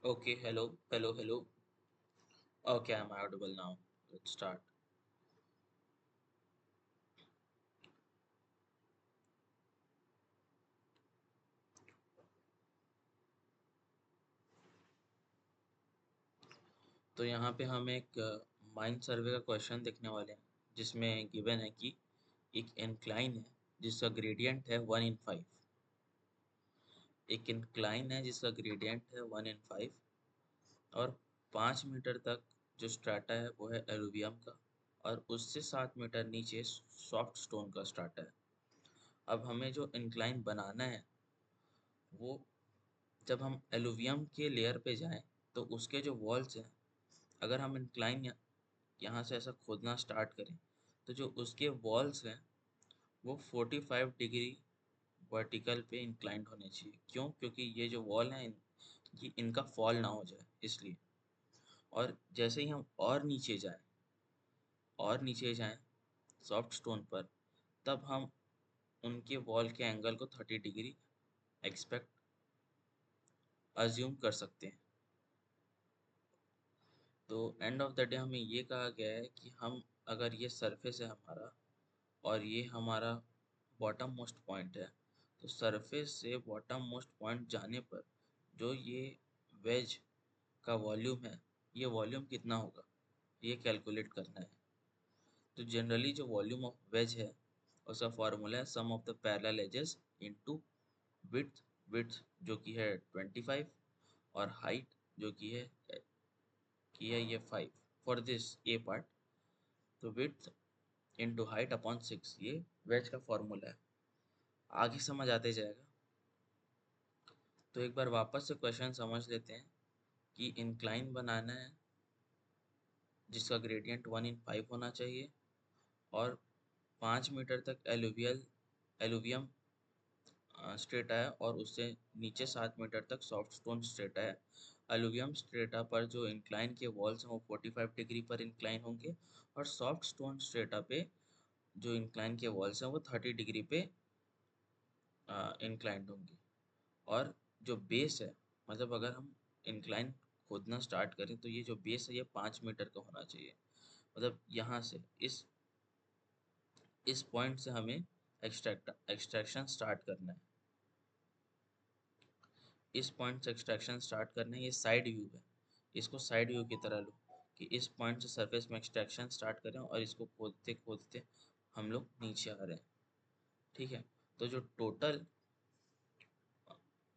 Okay, hello, hello, hello. Okay, I'm audible now. Let's start. तो यहाँ पे हम एक माइंड सर्वे का क्वेश्चन देखने वाले हैं जिसमें गिवन है कि एक इंक्लाइन है जिसका ग्रेडियंट है 1/5। एक इंक्लाइन है जिसका ग्रेडियंट है 1/5 और 5 मीटर तक जो स्ट्राटा है वो है एलुवियम का और उससे 7 मीटर नीचे सॉफ्ट स्टोन का स्ट्राटा है। अब हमें जो इंक्लाइन बनाना है वो जब हम एलुवियम के लेयर पे जाएं तो उसके जो वॉल्स हैं, अगर हम इंक्लाइन यहाँ से ऐसा खोदना स्टार्ट करें तो जो उसके वॉल्स हैं वो 45 डिग्री वर्टिकल पे इंक्लाइंड होने चाहिए। क्यों? क्योंकि ये जो वॉल है ये इनका फॉल ना हो जाए इसलिए। और जैसे ही हम और नीचे जाएं सॉफ्ट स्टोन पर, तब हम उनके वॉल के एंगल को 30 डिग्री एक्सपेक्ट अज्यूम कर सकते हैं। तो एंड ऑफ द डे हमें ये कहा गया है कि हम अगर ये सरफेस है हमारा और ये हमारा बॉटम मोस्ट पॉइंट है, तो सरफेस से बॉटम मोस्ट पॉइंट जाने पर जो ये वेज का वॉल्यूम है, ये वॉल्यूम कितना होगा ये कैलकुलेट करना है। तो जनरली जो वॉल्यूम ऑफ वेज है उसका फॉर्मूला है sum of the parallel edges into width. Width जो कि है 25 और हाइट जो कि है ये 5 फॉर दिस ए पार्ट। तो विड्थ इंटू हाइट अपॉन 6 ये वेज का फॉर्मूला है। आगे समझ आते जाएगा। तो एक बार वापस से क्वेश्चन समझ लेते हैं कि इंक्लाइन बनाना है जिसका ग्रेडियंट 1/5 होना चाहिए और 5 मीटर तक एलुवियम स्ट्रेटा है और उससे नीचे 7 मीटर तक सॉफ्ट स्टोन स्ट्रेटा है। एलुवियम स्ट्रेटा पर जो इंक्लाइन के वॉल्स हैं वो 45 डिग्री पर इंक्लाइन होंगे और सॉफ्ट स्टोन स्ट्रेटा पे जो इंक्लाइन के वॉल्स हैं वो 30 डिग्री पे इंक्लाइंड होंगी। और जो बेस है, मतलब अगर हम इंक्लाइन खोदना स्टार्ट करें तो ये जो बेस है ये 5 मीटर का होना चाहिए। मतलब यहाँ से इस पॉइंट से हमें एक्सट्रैक्शन स्टार्ट करना है। इस पॉइंट से एक्सट्रैक्शन स्टार्ट करना है। ये साइड व्यू है, इसको साइड व्यू की तरह लो कि इस पॉइंट से सरफेस में एक्सट्रैक्शन स्टार्ट करें और इसको खोदते खोदते हम लोग नीचे आ रहे हैं। ठीक है। तो जो टोटल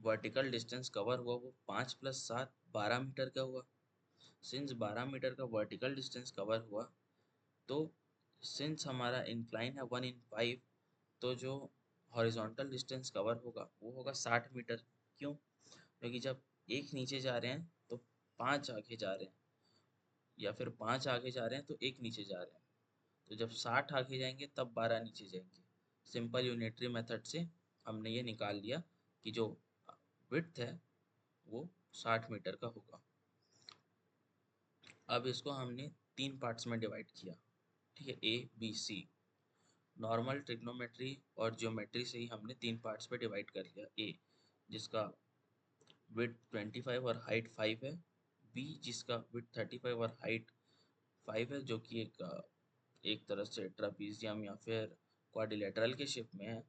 वर्टिकल डिस्टेंस कवर हुआ वो 5 + 7 12 मीटर का हुआ। सिंस 12 मीटर का वर्टिकल डिस्टेंस कवर हुआ, तो सिंस हमारा इंक्लाइन है 1/5, तो जो हॉरिजॉन्टल डिस्टेंस कवर होगा वो होगा 60 मीटर। क्यों? क्योंकि जब एक नीचे जा रहे हैं तो पांच आगे जा रहे हैं, या फिर पांच आगे जा रहे हैं तो एक नीचे जा रहे हैं। तो जब 60 आगे जाएंगे तब 12 नीचे जाएंगे। सिंपल यूनिटरी मेथड से हमने ये निकाल लिया कि जो विड्थ है वो 60 मीटर का होगा। अब इसको हमने तीन पार्ट्स में डिवाइड किया। ठीक है, A B C. Normal trigonometry और ज्योमेट्री से ही हमने तीन पार्ट्स में डिवाइड कर लिया। ए जिसका विड्थ 25 और हाइट 5 है, बी जिसका विड्थ 35 और हाइट 5 है, जो कि एक तरह से ट्रापीजियम या फिर क्वाड्रिलेटरल के शेप में है,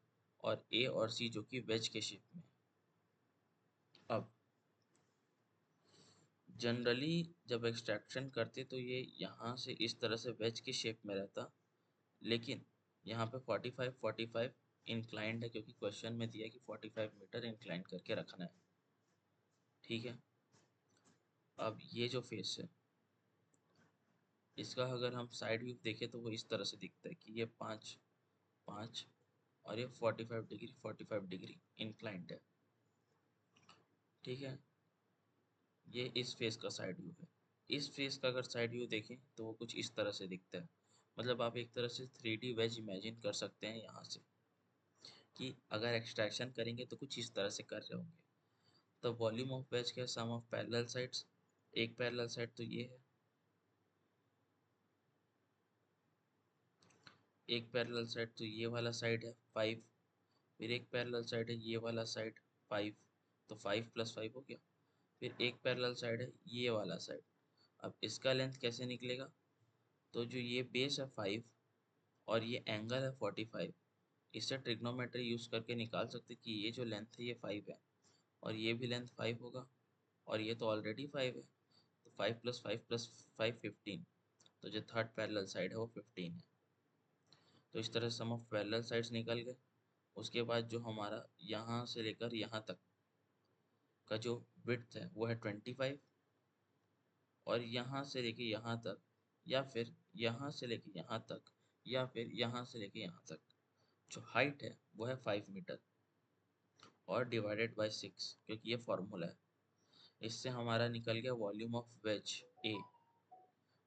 और ए और सी जो कि वेज के शेप में है। अब जनरली जब एक्सट्रैक्शन करते तो ये यहाँ से इस तरह से वेज की शेप में रहता, लेकिन यहाँ पे 45 इंक्लाइंड है क्योंकि क्वेश्चन में दिया कि 45 मीटर इंक्लाइंड करके रखना है। ठीक है। अब ये जो फेस है इसका अगर हम साइड व्यू देखें तो वो इस तरह से दिखता है कि ये पाँच पाँच और ये 45 डिग्री इंक्लाइंड है। ठीक है। ये इस फेस का साइड व्यू है। इस फेस का अगर साइड व्यू देखें तो वो कुछ इस तरह से दिखता है। मतलब आप एक तरह से 3D वेज इमेजिन कर सकते हैं यहाँ से, कि अगर एक्सट्रैक्शन करेंगे तो कुछ इस तरह से कर रहे होंगे। द वॉल्यूम ऑफ वेज का सम ऑफ पैरेलल साइड्स। एक पैरेलल साइड तो ये है, एक पैरेलल साइड तो ये वाला साइड है 5, फिर एक पैरेलल साइड है ये वाला साइड 5। तो 5 + 5 हो गया। फिर एक पैरेलल साइड है ये वाला साइड। अब इसका लेंथ कैसे निकलेगा? तो जो ये बेस है 5 और ये एंगल है 45, इससे ट्रिग्नोमेट्री यूज करके निकाल सकते कि ये जो लेंथ है ये 5 है और ये भी लेंथ 5 होगा और ये तो ऑलरेडी 5 है। तो 5 + 5 + 5 15, तो जो थर्ड पैरेलल साइड है वो 15 है। तो इस तरह सम ऑफ पैरेलल साइड्स निकल गए। उसके बाद जो हमारा यहाँ से लेकर यहाँ तक का जो विड्थ है वो है 25, और यहाँ से लेके यहाँ तक, या फिर यहाँ से लेके यहाँ तक, या फिर यहाँ से लेके यहाँ तक जो हाइट है वो है 5 मीटर, और डिवाइडेड बाय 6, क्योंकि ये फॉर्मूला है। इससे हमारा निकल गया volume of wedge A.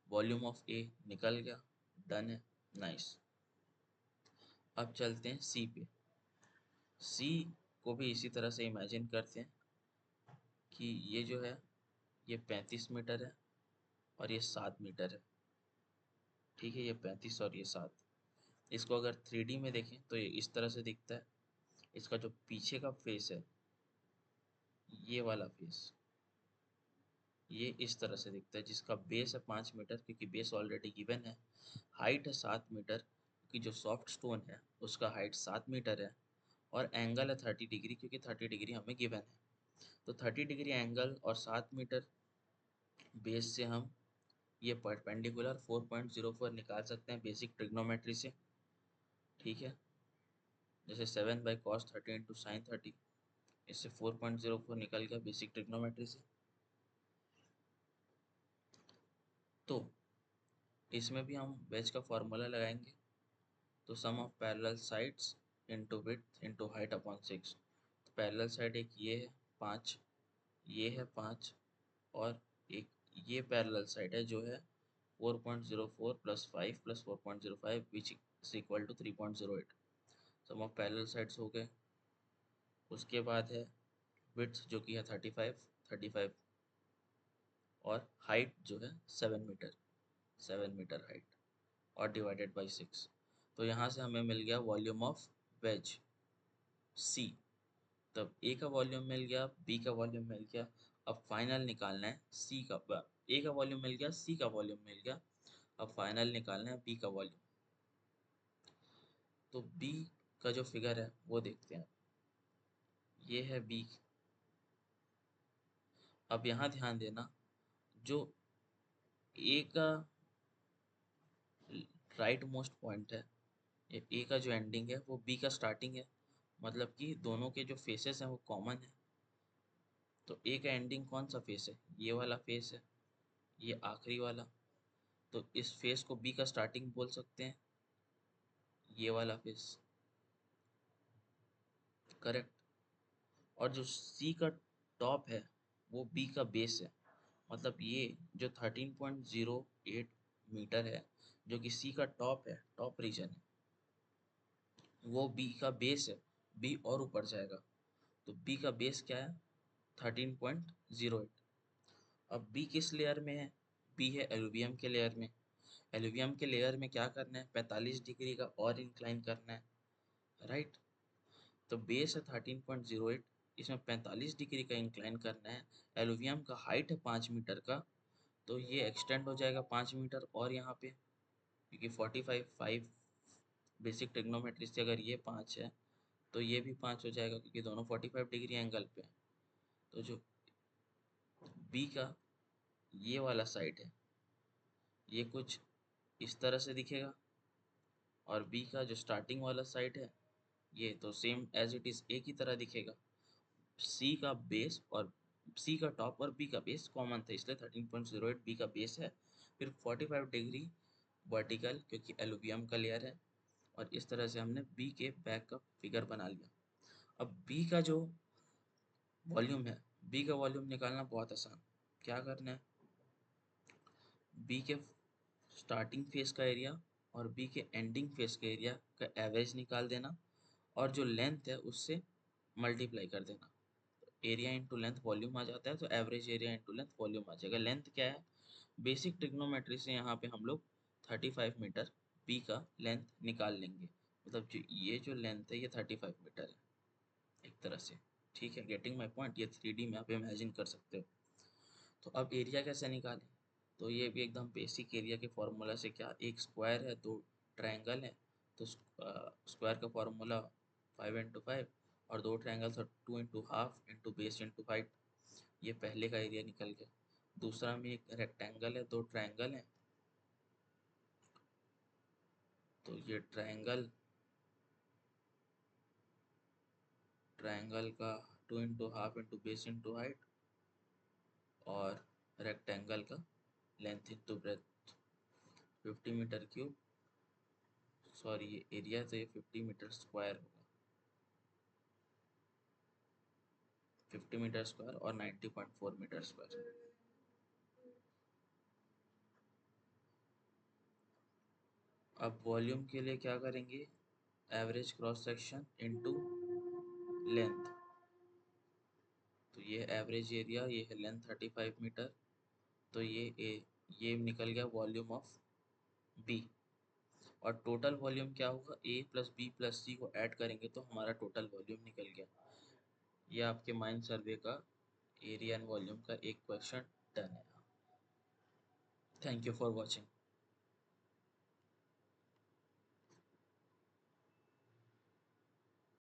Volume of A निकल गया, डन है, नाइस। अब चलते हैं सी पे। सी को भी इसी तरह से इमेजिन करते हैं कि ये जो है ये 35 मीटर है और ये 7 मीटर है। ठीक है, ये 35 और ये 7। इसको अगर 3D में देखें तो ये इस तरह से दिखता है। इसका जो पीछे का फेस है, ये वाला फेस, ये इस तरह से दिखता है, जिसका बेस है 5 मीटर क्योंकि बेस ऑलरेडी गिवन है। हाइट है 7 मीटर क्योंकि जो सॉफ्ट स्टोन है उसका हाइट 7 मीटर है, और एंगल है 30 डिग्री क्योंकि 30 डिग्री हमें गिवन है। तो 30 डिग्री एंगल और 7 मीटर बेस से हम ये परपेंडिकुलर 4.04 निकाल सकते हैं बेसिक ट्रिग्नोमेट्री से। ठीक है, जैसे 7/cos 30 × sin 30, इससे 4.04 निकल गया बेसिक ट्रिग्नोमेट्री से। तो इसमें भी हम वेज का फॉर्मूला लगाएंगे। तो sum of parallel sides into width into height upon 6। तो पैरेलल साइड एक ये है 5, ये है 5, और एक ये पैरेलल साइड है जो है 4.04 + 5 + 4.05 which is equal to 3.08। Sum of parallel sides हो गए। उसके बाद है विड्थ जो कि है 35, और हाइट जो है 7 मीटर, 7 मीटर हाइट, और डिवाइडेड बाई 6। तो यहाँ से हमें मिल गया वॉल्यूम ऑफ वेज सी। तब ए का वॉल्यूम मिल गया, बी का वॉल्यूम मिल गया। अब फाइनल निकालना है सी का। ए का वॉल्यूम मिल गया, सी का वॉल्यूम मिल गया। अब फाइनल निकालना है बी का वॉल्यूम। तो बी का जो फिगर है वो देखते हैं। ये है बी। अब यहाँ ध्यान देना, जो ए का राइट मोस्ट पॉइंट है, ए का जो एंडिंग है वो बी का स्टार्टिंग है, मतलब कि दोनों के जो फेसेस हैं वो कॉमन है। तो ए का एंडिंग कौन सा फेस है? ये वाला फेस है, ये आखिरी वाला। तो इस फेस को बी का स्टार्टिंग बोल सकते हैं, ये वाला फेस, करेक्ट। और जो सी का टॉप है वो बी का बेस है, मतलब ये जो 13.08 मीटर है जो कि सी का टॉप है, टॉप रीजन है, वो बी का बेस है। बी और ऊपर जाएगा, तो बी का बेस क्या है? 13.08। अब बी किस लेयर में है? बी है एलुवियम के लेयर में। एलुवियम के लेयर में क्या करना है? 45 डिग्री का और इंक्लाइन करना है, राइट। तो बेस है 13.08, इसमें 45 डिग्री का इंक्लाइन करना है। एलुवियम का हाइट है 5 मीटर का, तो ये एक्सटेंड हो जाएगा 5 मीटर और यहाँ पे, क्योंकि 45 बेसिक ट्रिग्नोमेट्री से अगर ये 5 है तो ये भी 5 हो जाएगा क्योंकि दोनों 45 डिग्री एंगल पे हैं। तो जो बी का ये वाला साइड है ये कुछ इस तरह से दिखेगा, और बी का जो स्टार्टिंग वाला साइड है ये तो same as it is A की तरह दिखेगा। सी का बेस और सी का टॉप और बी का बेस कॉमन था, इसलिए 13.08 बी का बेस है। फिर 45 डिग्री वर्टिकल क्योंकि एलुवियम का लेयर है, और इस तरह से हमने बी के बैक का फिगर बना लिया। अब बी का जो वॉल्यूम है, बी का वॉल्यूम निकालना बहुत आसान। क्या करना है? बी के स्टार्टिंग फेस का एरिया और बी के एंडिंग फेस के एरिया का एवरेज निकाल देना, और जो लेंथ है उससे मल्टीप्लाई कर देना। एरिया इंटू लेंथ वॉल्यूम आ जाता है, तो average area into length volume आ जाएगा। लेंथ क्या है? बेसिक ट्रिग्नोमेट्री से यहाँ पे हम लोग 35 मीटर बी का लेंथ निकाल लेंगे, मतलब जो ये जो लेंथ है ये 35 मीटर है एक तरह से। ठीक है, गेटिंग माई पॉइंट। ये 3D में आप इमेजिन कर सकते हो। तो अब एरिया कैसे निकालें? तो ये भी एकदम बेसिक एरिया के फॉर्मूला से, क्या एक स्क्वायर है, दो ट्रायंगल है, तो स्क्वायर का फॉर्मूला 5 × 5 और दो ट्रायंगल्स और 2 × ½ इंटू बेस इंटू हाइट। ये पहले का एरिया निकल गया। दूसरा में एक रेक्टेंगल है, दो ट्रायंगल है, तो ये ट्रायंगल का 2 × ½ इंटू बेस इंटू हाइट और रेक्टेंगल का length into breadth 50 metre cube. Sorry, ये एरिया तो ये 50 मीटर स्क्वायर होगा, 50 मीटर स्क्वायर और 90.4 मीटर स्क्वायर। अब वॉल्यूम के लिए क्या करेंगे? Average cross section into length. तो ये एवरेज एरिया, ये है लेंथ 35 मीटर, तो ये निकल गया वॉल्यूम ऑफ बी। और टोटल वॉल्यूम क्या होगा? ए प्लस बी प्लस सी को ऐड करेंगे तो हमारा टोटल वॉल्यूम निकल गया। ये आपके माइंड सर्वे का एरिया एंड वॉल्यूम का एक क्वेश्चन डन है। Thank you for watching.